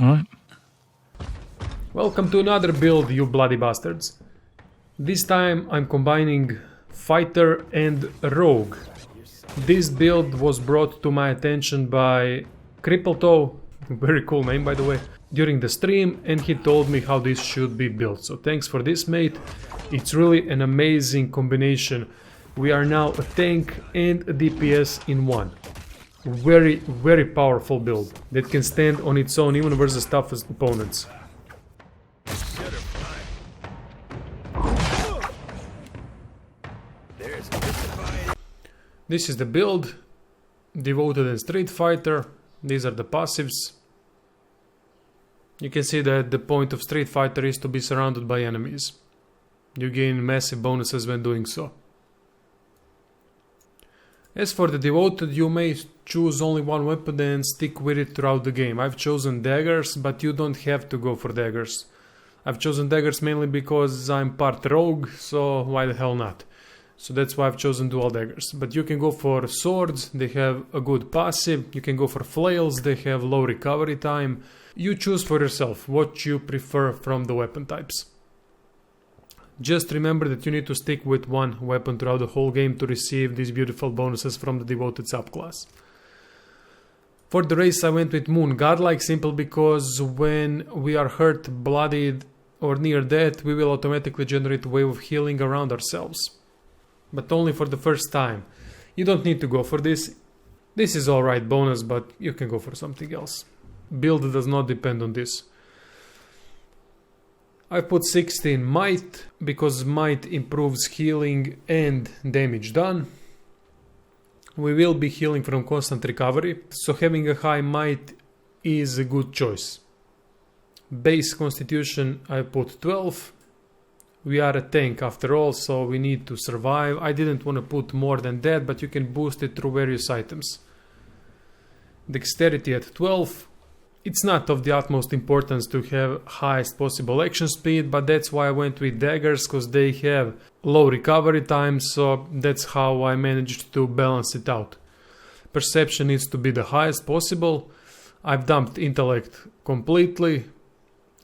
Alright. Welcome to another build, you bloody bastards. This time I'm combining Fighter and Rogue. This build was brought to my attention by Crippletoe, very cool name by the way, during the stream, and he told me how this should be built. So thanks for this, mate. It's really an amazing combination. We are now a tank and a DPS in one. Very, very powerful build that can stand on its own even versus toughest opponents. This is the build, Devoted and Street Fighter. These are the passives. You can see that the point of Street Fighter is to be surrounded by enemies. You gain massive bonuses when doing so. As for the Devoted, you may choose only one weapon and stick with it throughout the game. I've chosen daggers, but you don't have to go for daggers. I've chosen daggers mainly because I'm part rogue, so why the hell not? So that's why I've chosen dual daggers. But you can go for swords, they have a good passive. You can go for flails, they have low recovery time. You choose for yourself what you prefer from the weapon types. Just remember that you need to stick with one weapon throughout the whole game to receive these beautiful bonuses from the Devoted subclass. For the race I went with Moon Godlike, simple because when we are hurt, bloodied or near death, we will automatically generate a wave of healing around ourselves. But only for the first time. You don't need to go for this. This is alright bonus, but you can go for something else. Build does not depend on this. I put 16 Might, because Might improves healing and damage done. We will be healing from constant recovery, so having a high Might is a good choice. Base Constitution I put 12. We are a tank after all, so we need to survive. I didn't want to put more than that, but you can boost it through various items. Dexterity at 12. It's not of the utmost importance to have highest possible action speed, but that's why I went with daggers, because they have low recovery time, so that's how I managed to balance it out. Perception needs to be the highest possible. I've dumped intellect completely.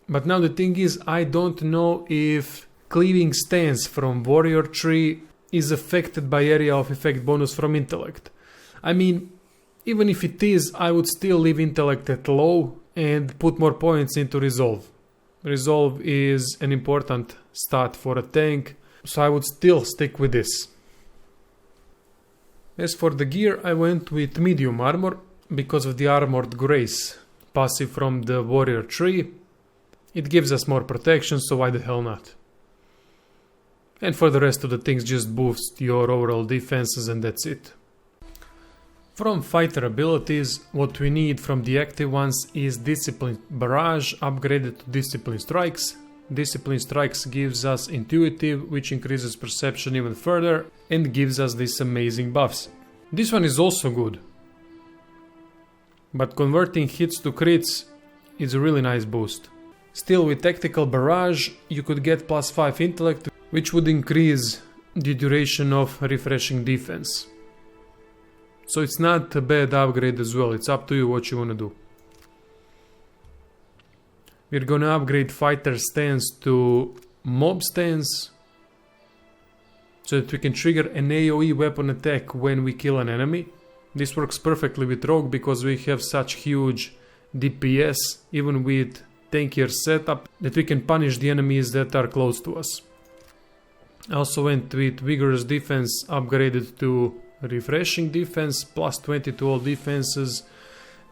But now the thing is, I don't know if cleaving stance from warrior tree is affected by area of effect bonus from intellect. I mean, even if it is, I would still leave intellect at low and put more points into resolve. Resolve is an important stat for a tank, so I would still stick with this. As for the gear, I went with medium armor because of the Armored Grace passive from the warrior tree. It gives us more protection, so why the hell not? And for the rest of the things, just boost your overall defenses and that's it. From fighter abilities, what we need from the active ones is Discipline Barrage upgraded to Discipline Strikes. Discipline Strikes gives us Intuitive, which increases perception even further and gives us these amazing buffs. This one is also good. But converting hits to crits is a really nice boost. Still, with Tactical Barrage, you could get +5 intellect, which would increase the duration of refreshing defense. So it's not a bad upgrade as well, it's up to you what you want to do. We're gonna upgrade Fighter Stance to Mob Stance, so that we can trigger an AoE weapon attack when we kill an enemy. This works perfectly with Rogue because we have such huge DPS, even with tankier setup, that we can punish the enemies that are close to us. I also went with Vigorous Defense upgraded to Refreshing Defense, +20 to all defenses.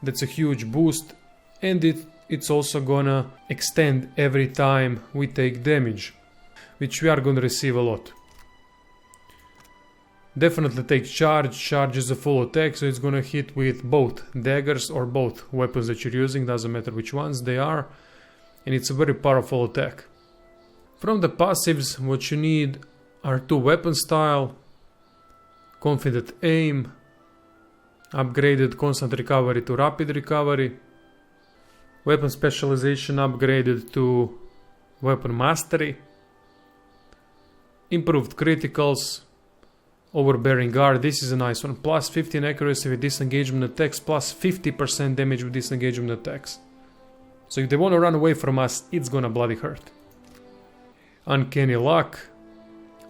That's a huge boost, and it's also gonna extend every time we take damage, which we are gonna receive a lot. Definitely take Charge. Charge is a full attack, so it's gonna hit with both daggers or both weapons that you're using, doesn't matter which ones they are, and it's a very powerful attack. From the passives, what you need are 2 weapon style, Confident Aim, upgraded Constant Recovery to Rapid Recovery, Weapon Specialization upgraded to Weapon Mastery, Improved Criticals, Overbearing Guard. This is a nice one, +15 accuracy with disengagement attacks, +50% damage with disengagement attacks. So if they want to run away from us, it's gonna bloody hurt. Uncanny Luck,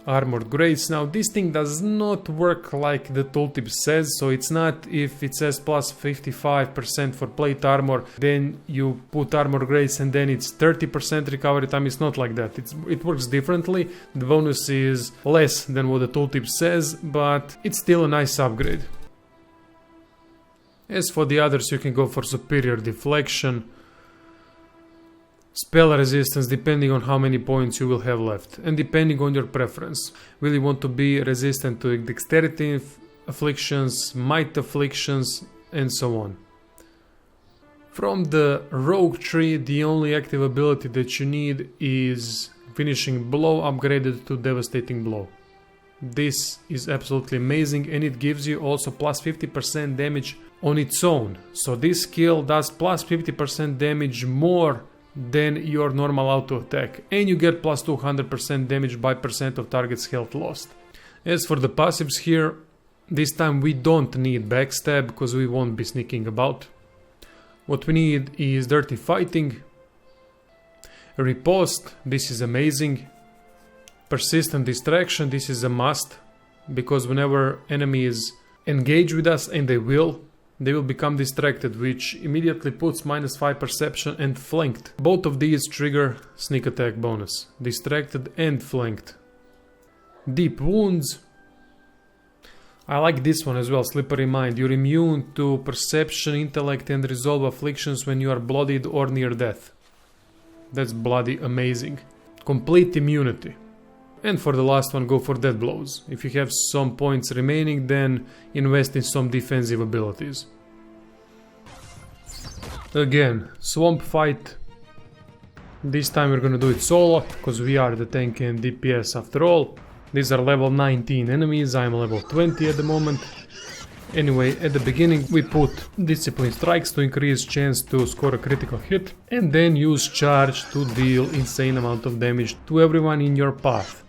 Armored Grace. Now this thing does not work like the tooltip says, so it's not if it says plus 55% for plate armor, then you put Armored Grace and then it's 30% recovery time. It's not like that. It works differently. The bonus is less than what the tooltip says, but it's still a nice upgrade. As for the others, you can go for Superior Deflection, Spell Resistance depending on how many points you will have left, and depending on your preference. Will you want to be resistant to Dexterity Afflictions, Might Afflictions, and so on. From the Rogue tree, the only active ability that you need is Finishing Blow upgraded to Devastating Blow. This is absolutely amazing, and it gives you also plus 50% damage on its own. So this skill does plus 50% damage more than your normal auto attack, and you get plus 200% damage by percent of target's health lost. As for the passives here, this time we don't need Backstab because we won't be sneaking about. What we need is Dirty Fighting, Riposte, this is amazing, Persistent Distraction, this is a must, because whenever enemies engage with us, and they will become distracted, which immediately puts -5 perception, and Flanked. Both of these trigger sneak attack bonus. Distracted and Flanked. Deep Wounds. I like this one as well, Slippery Mind. You're immune to Perception, Intellect and Resolve afflictions when you are bloodied or near death. That's bloody amazing. Complete immunity. And for the last one, go for Death Blows. If you have some points remaining, then invest in some defensive abilities. Again, Swamp Fight. This time we're gonna do it solo, because we are the tank and DPS after all. These are level 19 enemies, I'm level 20 at the moment. Anyway, at the beginning we put Discipline Strikes to increase chance to score a critical hit, and then use Charge to deal insane amount of damage to everyone in your path.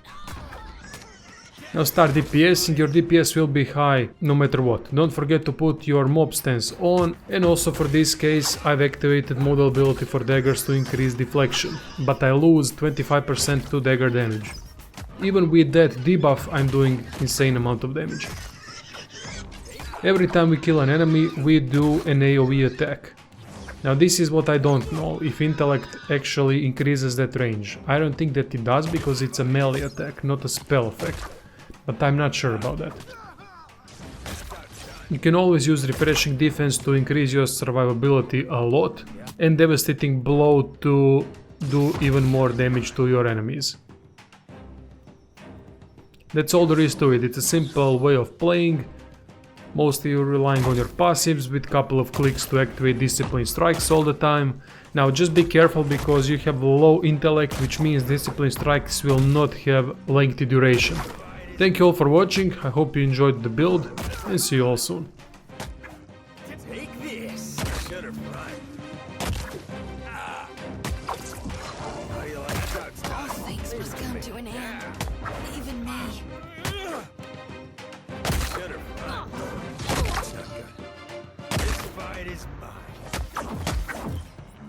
Now start DPSing, your DPS will be high no matter what. Don't forget to put your mob stance on, and also for this case I've activated modal ability for daggers to increase deflection, but I lose 25% to dagger damage. Even with that debuff I'm doing insane amount of damage. Every time we kill an enemy we do an AoE attack. Now this is what I don't know, if Intellect actually increases that range. I don't think that it does, because it's a melee attack, not a spell effect. But I'm not sure about that. You can always use Refreshing Defense to increase your survivability a lot, and Devastating Blow to do even more damage to your enemies. That's all there is to it. It's a simple way of playing. Mostly you're relying on your passives with couple of clicks to activate Discipline Strikes all the time. Now just be careful, because you have low intellect, which means Discipline Strikes will not have lengthy duration. Thank you all for watching, I hope you enjoyed the build, and see you all soon.